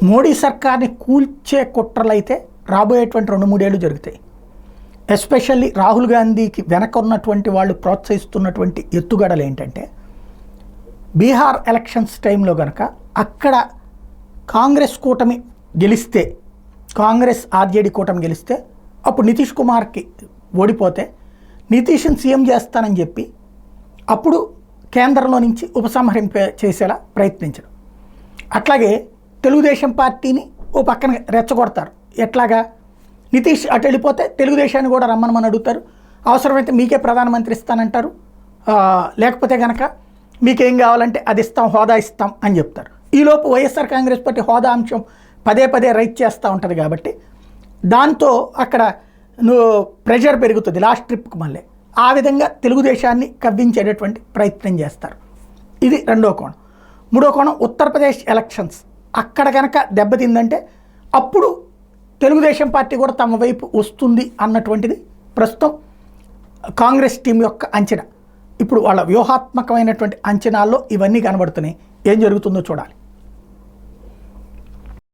మోడీ సర్కార్ని కూల్చే కుట్రలైతే రాబోయేటువంటి 2-3 ఏళ్ళు జరుగుతాయి. ఎస్పెషల్లీ రాహుల్ గాంధీకి వెనక ఉన్నటువంటి వాళ్ళు ప్రోత్సహిస్తున్నటువంటి ఎత్తుగడలు ఏంటంటే, బీహార్ ఎలక్షన్స్ టైంలో కనుక అక్కడ కాంగ్రెస్ కూటమి గెలిస్తే, కాంగ్రెస్ ఆర్జేడీ కూటమి గెలిస్తే, అప్పుడు నితీష్ కుమార్కి ఓడిపోతే నితీష్ని సీఎం చేస్తానని చెప్పి అప్పుడు కేంద్రంలో నుంచి చేసేలా ప్రయత్నించడం. అట్లాగే తెలుగుదేశం పార్టీని ఓ పక్కన రెచ్చగొడతారు. ఎట్లాగా, నితీష్ అటు వెళ్ళిపోతే తెలుగుదేశాన్ని కూడా రమ్మనమని అడుగుతారు. అవసరమైతే మీకే ప్రధానమంత్రి ఇస్తానంటారు, లేకపోతే కనుక మీకేం కావాలంటే అది ఇస్తాం, హోదా ఇస్తాం అని చెప్తారు. ఈలోపు వైఎస్ఆర్ కాంగ్రెస్ పార్టీ హోదా అంశం పదే రైట్ చేస్తూ ఉంటుంది. కాబట్టి దాంతో అక్కడ ప్రెషర్ పెరుగుతుంది లాస్ట్ ట్రిప్కి మళ్ళీ. ఆ విధంగా తెలుగుదేశాన్ని కవ్వించేటటువంటి ప్రయత్నం చేస్తారు. ఇది రెండో కోణం. మూడో కోణం, ఉత్తరప్రదేశ్ ఎలక్షన్స్. అక్కడ కనుక దెబ్బతిందంటే అప్పుడు తెలుగుదేశం పార్టీ కూడా తమ వైపు వస్తుంది అన్నటువంటిది ప్రస్తుతం కాంగ్రెస్ టీం యొక్క అంచనా. ఇప్పుడు వాళ్ళ వ్యూహాత్మకమైనటువంటి అంచనాల్లో ఇవన్నీ కనబడుతున్నాయి. ఏం జరుగుతుందో చూడాలి.